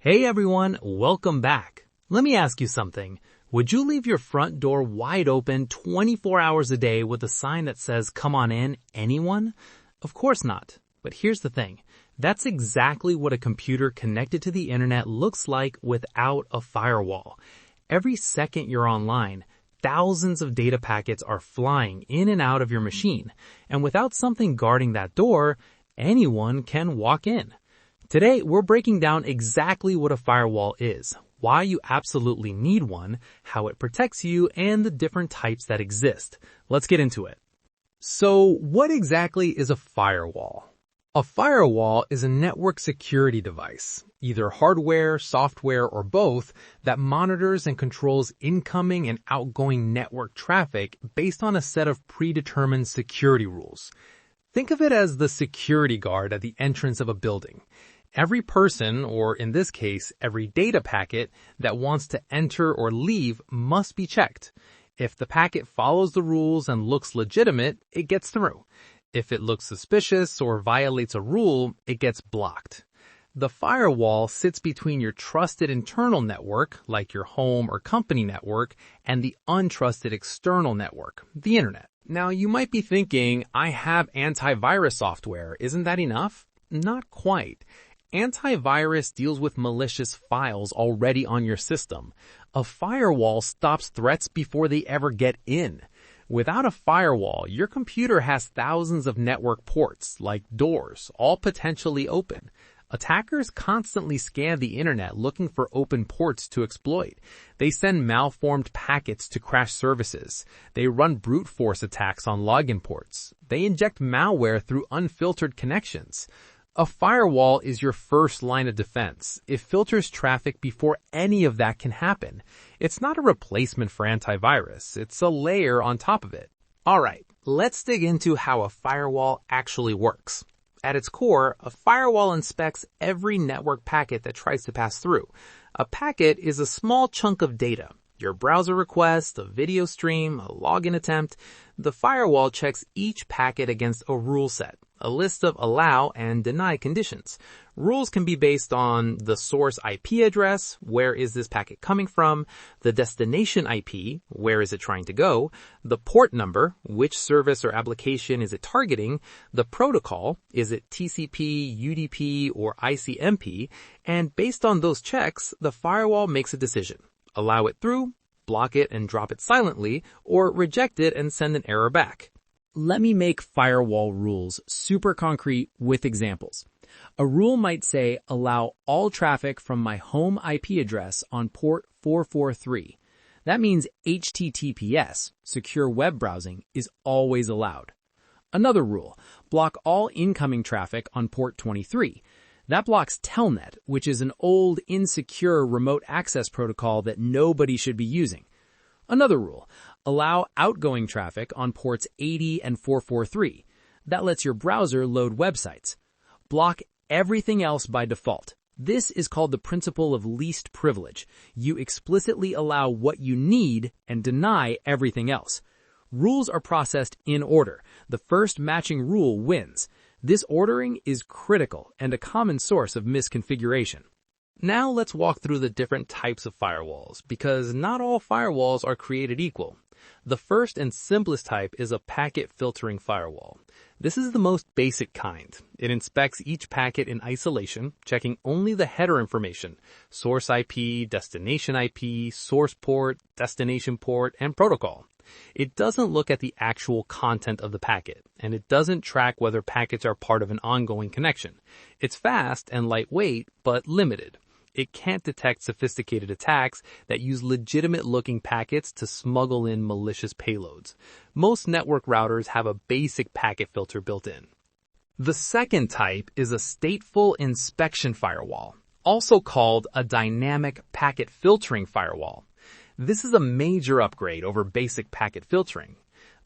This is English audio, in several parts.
Hey everyone, welcome back. Let me ask you something. Would you leave your front door wide open 24 hours a day with a sign that says, "Come on in, anyone"? Of course not. But here's the thing. That's exactly what a computer connected to the internet looks like without a firewall. Every second you're online, thousands of data packets are flying in and out of your machine. And without something guarding that door, anyone can walk in. Today, we're breaking down exactly what a firewall is, why you absolutely need one, how it protects you, and the different types that exist. Let's get into it. So, what exactly is a firewall? A firewall is a network security device, either hardware, software, or both, that monitors and controls incoming and outgoing network traffic based on a set of predetermined security rules. Think of it as the security guard at the entrance of a building. Every person, or in this case, every data packet that wants to enter or leave must be checked. If the packet follows the rules and looks legitimate, it gets through. If it looks suspicious or violates a rule, it gets blocked. The firewall sits between your trusted internal network, like your home or company network, and the untrusted external network, the internet. Now, you might be thinking, I have antivirus software. Isn't that enough? Not quite. Antivirus deals with malicious files already on your system. A firewall stops threats before they ever get in. Without a firewall, your computer has thousands of network ports, like doors, all potentially open. Attackers constantly scan the internet looking for open ports to exploit. They send malformed packets to crash services. They run brute force attacks on login ports. They inject malware through unfiltered connections. A firewall is your first line of defense. It filters traffic before any of that can happen. It's not a replacement for antivirus. It's a layer on top of it. Alright, let's dig into how a firewall actually works. At its core, a firewall inspects every network packet that tries to pass through. A packet is a small chunk of data. Your browser request, a video stream, a login attempt. The firewall checks each packet against a rule set, a list of allow and deny conditions. Rules can be based on the source IP address, where is this packet coming from, the destination IP, where is it trying to go, the port number, which service or application is it targeting, the protocol, is it TCP, UDP, or ICMP, and based on those checks, the firewall makes a decision. Allow it through, block it and drop it silently, or reject it and send an error back. Let me make firewall rules super concrete with examples. A rule might say allow all traffic from my home IP address on port 443. That means HTTPS, secure web browsing, is always allowed. Another rule, block all incoming traffic on port 23. That blocks Telnet, which is an old, insecure remote access protocol that nobody should be using. Another rule, allow outgoing traffic on ports 80 and 443. That lets your browser load websites. Block everything else by default. This is called the principle of least privilege. You explicitly allow what you need and deny everything else. Rules are processed in order. The first matching rule wins. This ordering is critical and a common source of misconfiguration. Now let's walk through the different types of firewalls, because not all firewalls are created equal. The first and simplest type is a packet filtering firewall. This is the most basic kind. It inspects each packet in isolation, checking only the header information, source IP, destination IP, source port, destination port, and protocol. It doesn't look at the actual content of the packet, and it doesn't track whether packets are part of an ongoing connection. It's fast and lightweight, but limited. It can't detect sophisticated attacks that use legitimate-looking packets to smuggle in malicious payloads. Most network routers have a basic packet filter built in. The second type is a stateful inspection firewall, also called a dynamic packet filtering firewall. This is a major upgrade over basic packet filtering.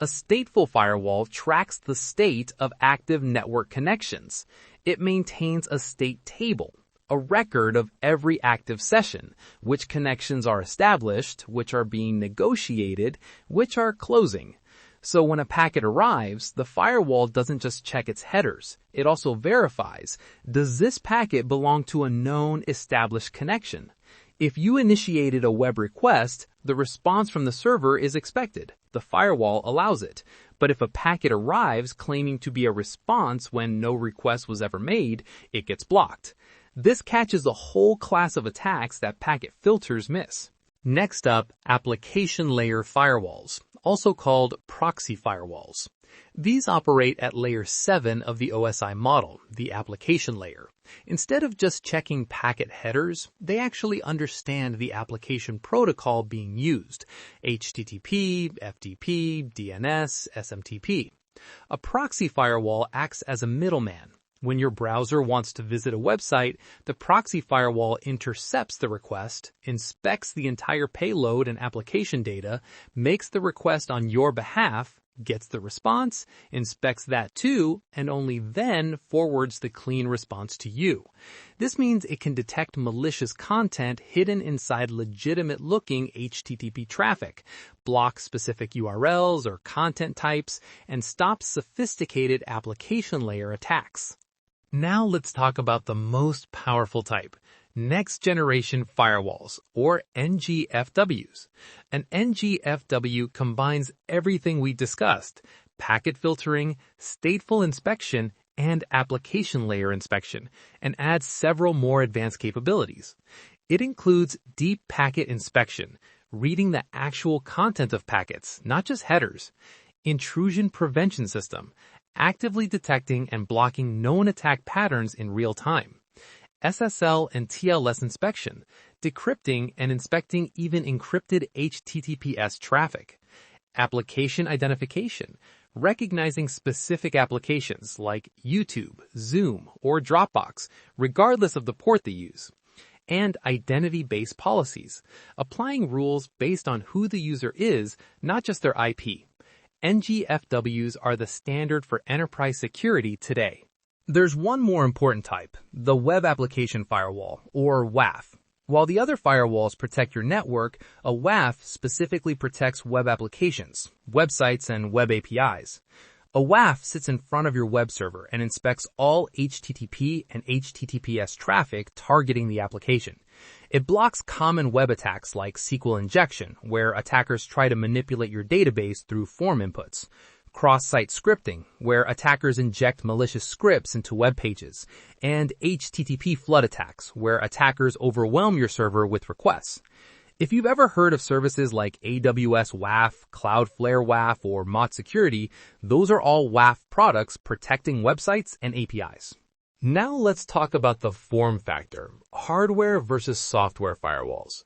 A stateful firewall tracks the state of active network connections. It maintains a state table, a record of every active session, which connections are established, which are being negotiated, which are closing. So when a packet arrives, the firewall doesn't just check its headers. It also verifies, does this packet belong to a known established connection? If you initiated a web request, the response from the server is expected. The firewall allows it. But if a packet arrives claiming to be a response when no request was ever made, it gets blocked. This catches a whole class of attacks that packet filters miss. Next up, application layer firewalls, also called proxy firewalls. These operate at layer 7 of the OSI model, the application layer. Instead of just checking packet headers, they actually understand the application protocol being used: HTTP, FTP, DNS, SMTP. A proxy firewall acts as a middleman. When your browser wants to visit a website, the proxy firewall intercepts the request, inspects the entire payload and application data, makes the request on your behalf, gets the response, inspects that too, and only then forwards the clean response to you. This means it can detect malicious content hidden inside legitimate-looking HTTP traffic, block specific URLs or content types, and stop sophisticated application layer attacks. Now let's talk about the most powerful type, next-generation firewalls, or NGFWs. An NGFW combines everything we discussed: packet filtering, stateful inspection, and application layer inspection, and adds several more advanced capabilities. It includes deep packet inspection, reading the actual content of packets, not just headers; intrusion prevention system, actively detecting and blocking known attack patterns in real time; SSL and TLS inspection, decrypting and inspecting even encrypted HTTPS traffic; application identification, recognizing specific applications like YouTube, Zoom, or Dropbox, regardless of the port they use; and identity-based policies, applying rules based on who the user is, not just their IP. NGFWs are the standard for enterprise security today. There's one more important type, the Web Application Firewall, or WAF. While the other firewalls protect your network, a WAF specifically protects web applications, websites, and web APIs. A WAF sits in front of your web server and inspects all HTTP and HTTPS traffic targeting the application. It blocks common web attacks like SQL injection, where attackers try to manipulate your database through form inputs; cross-site scripting, where attackers inject malicious scripts into web pages; and HTTP flood attacks, where attackers overwhelm your server with requests. If you've ever heard of services like AWS WAF, Cloudflare WAF, or Mott Security, those are all WAF products protecting websites and APIs. Now let's talk about the form factor, hardware versus software firewalls.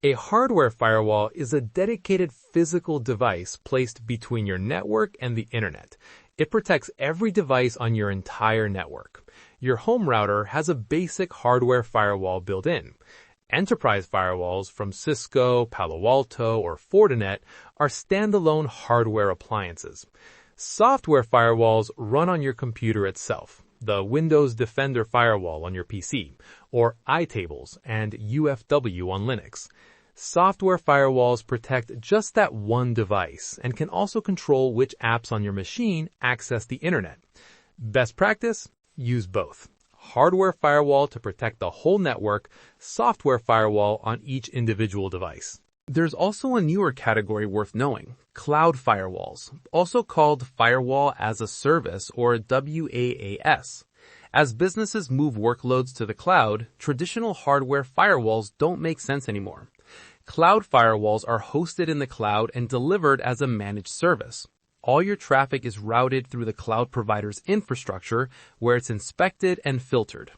A hardware firewall is a dedicated physical device placed between your network and the internet. It protects every device on your entire network. Your home router has a basic hardware firewall built in. Enterprise firewalls from Cisco, Palo Alto, or Fortinet are standalone hardware appliances. Software firewalls run on your computer itself, the Windows Defender firewall on your PC, or iTables and UFW on Linux. Software firewalls protect just that one device and can also control which apps on your machine access the internet. Best practice? Use both. Hardware firewall to protect the whole network, software firewall on each individual device. There's also a newer category worth knowing, cloud firewalls, also called Firewall as a Service or WAAS. As businesses move workloads to the cloud, traditional hardware firewalls don't make sense anymore. Cloud firewalls are hosted in the cloud and delivered as a managed service. All your traffic is routed through the cloud provider's infrastructure, where it's inspected and filtered.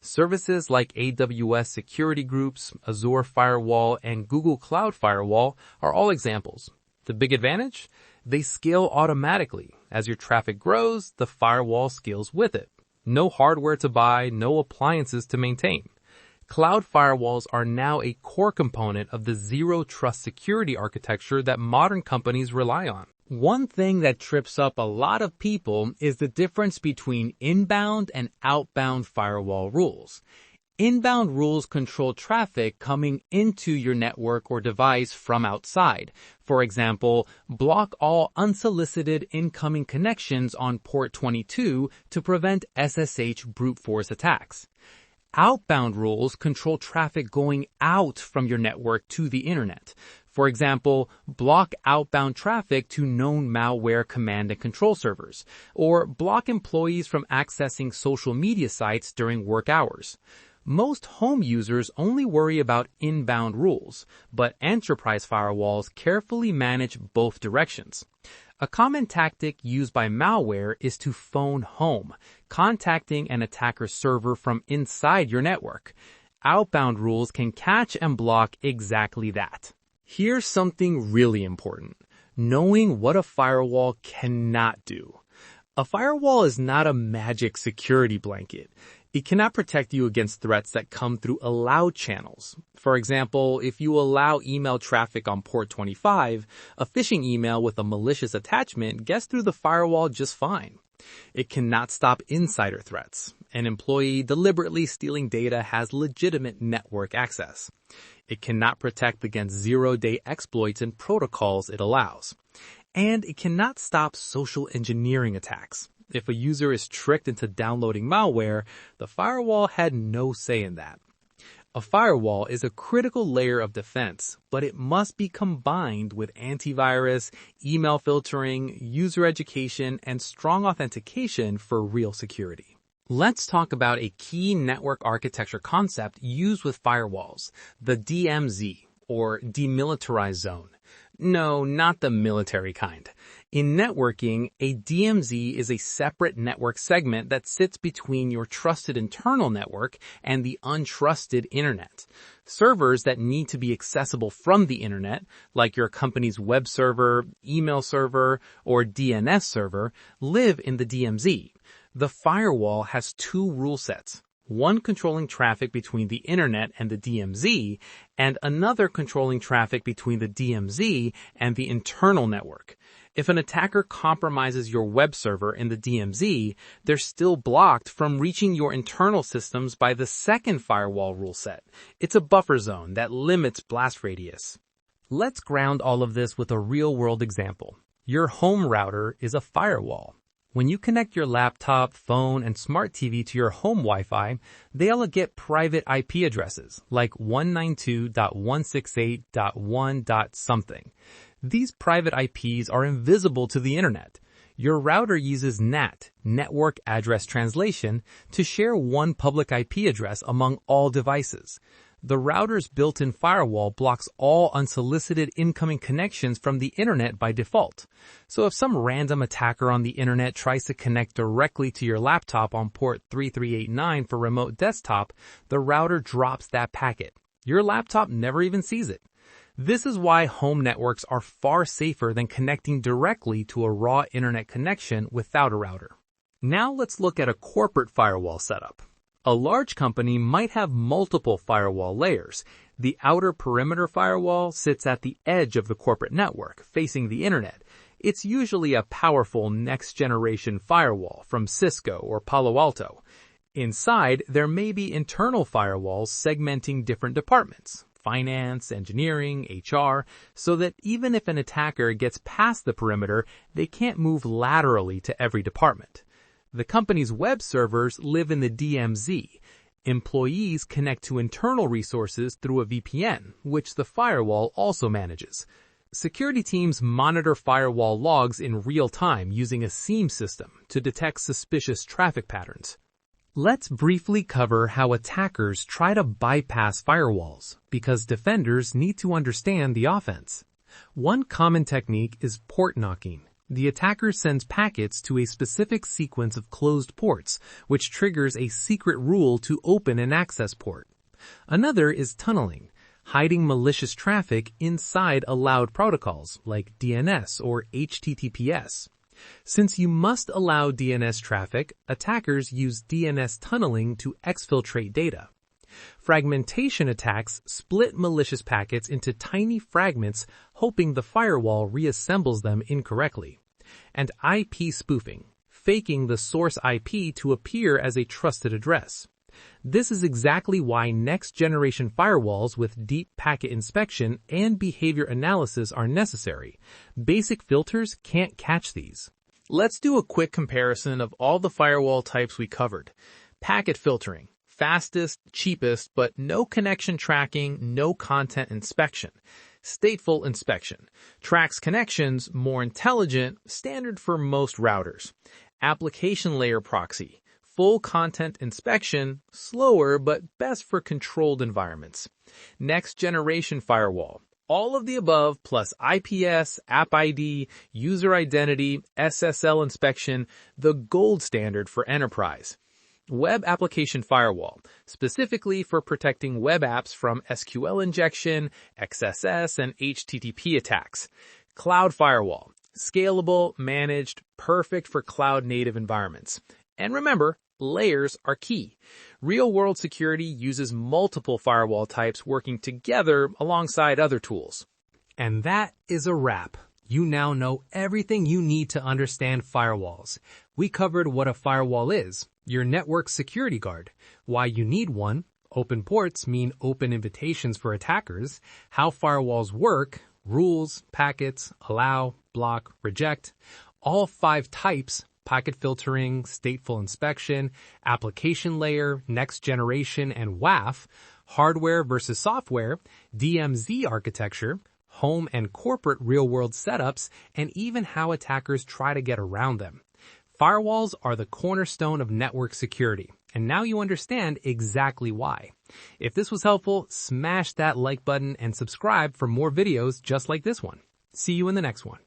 Services like AWS Security Groups, Azure Firewall, and Google Cloud Firewall are all examples. The big advantage? They scale automatically. As your traffic grows, the firewall scales with it. No hardware to buy, no appliances to maintain. Cloud firewalls are now a core component of the zero-trust security architecture that modern companies rely on. One thing that trips up a lot of people is the difference between inbound and outbound firewall rules. Inbound rules control traffic coming into your network or device from outside. For example, block all unsolicited incoming connections on port 22 to prevent SSH brute force attacks. Outbound rules control traffic going out from your network to the internet. For example, block outbound traffic to known malware command and control servers, or block employees from accessing social media sites during work hours. Most home users only worry about inbound rules, but enterprise firewalls carefully manage both directions. A common tactic used by malware is to phone home, contacting an attacker's server from inside your network. Outbound rules can catch and block exactly that. Here's something really important: knowing what a firewall cannot do. A firewall is not a magic security blanket. It cannot protect you against threats that come through allowed channels. For example, if you allow email traffic on port 25, a phishing email with a malicious attachment gets through the firewall just fine. It cannot stop insider threats. An employee deliberately stealing data has legitimate network access. It cannot protect against zero-day exploits and protocols it allows. And it cannot stop social engineering attacks. If a user is tricked into downloading malware, the firewall had no say in that. A firewall is a critical layer of defense, but it must be combined with antivirus, email filtering, user education, and strong authentication for real security. Let's talk about a key network architecture concept used with firewalls, the DMZ, or demilitarized zone. No, not the military kind. In networking, a DMZ is a separate network segment that sits between your trusted internal network and the untrusted internet. Servers that need to be accessible from the internet, like your company's web server, email server, or DNS server, live in the DMZ. The firewall has two rule sets: one controlling traffic between the internet and the DMZ, and another controlling traffic between the DMZ and the internal network. If an attacker compromises your web server in the DMZ, they're still blocked from reaching your internal systems by the second firewall rule set. It's a buffer zone that limits blast radius. Let's ground all of this with a real-world example. Your home router is a firewall. When you connect your laptop, phone, and smart TV to your home Wi-Fi, they all get private IP addresses like 192.168.1.something. These private IPs are invisible to the internet. Your router uses NAT, Network Address Translation, to share one public IP address among all devices. The router's built-in firewall blocks all unsolicited incoming connections from the internet by default. So if some random attacker on the internet tries to connect directly to your laptop on port 3389 for remote desktop, the router drops that packet. Your laptop never even sees it. This is why home networks are far safer than connecting directly to a raw internet connection without a router. Now let's look at a corporate firewall setup. A large company might have multiple firewall layers. The outer perimeter firewall sits at the edge of the corporate network, facing the internet. It's usually a powerful next-generation firewall from Cisco or Palo Alto. Inside, there may be internal firewalls segmenting different departments: finance, engineering, HR, so that even if an attacker gets past the perimeter, they can't move laterally to every department. The company's web servers live in the DMZ. Employees connect to internal resources through a VPN, which the firewall also manages. Security teams monitor firewall logs in real time using a SIEM system to detect suspicious traffic patterns. Let's briefly cover how attackers try to bypass firewalls, because defenders need to understand the offense. One common technique is port knocking. The attacker sends packets to a specific sequence of closed ports, which triggers a secret rule to open an access port. Another is tunneling, hiding malicious traffic inside allowed protocols like DNS or HTTPS. Since you must allow DNS traffic, attackers use DNS tunneling to exfiltrate data. Fragmentation attacks split malicious packets into tiny fragments, hoping the firewall reassembles them incorrectly. And IP spoofing, faking the source IP to appear as a trusted address. This is exactly why next-generation firewalls with deep packet inspection and behavior analysis are necessary. Basic filters can't catch these. Let's do a quick comparison of all the firewall types we covered. Packet filtering, fastest, cheapest, but no connection tracking, no content inspection. Stateful inspection, tracks connections, more intelligent, standard for most routers. Application layer proxy, full content inspection, slower but best for controlled environments. Next generation firewall, all of the above plus IPS, App ID, user identity, SSL inspection, the gold standard for enterprise. Web application firewall, specifically for protecting web apps from SQL injection, XSS, and HTTP attacks. Cloud firewall, scalable, managed, perfect for cloud-native environments. And remember, layers are key. Real-world security uses multiple firewall types working together alongside other tools. And that is a wrap. You now know everything you need to understand firewalls. We covered what a firewall is, your network security guard, why you need one, open ports mean open invitations for attackers, how firewalls work, rules, packets, allow, block, reject, all 5 types, packet filtering, stateful inspection, application layer, next generation, and WAF, hardware versus software, DMZ architecture, home and corporate real-world setups, and even how attackers try to get around them. Firewalls are the cornerstone of network security, and now you understand exactly why. If this was helpful, smash that like button and subscribe for more videos just like this one. See you in the next one.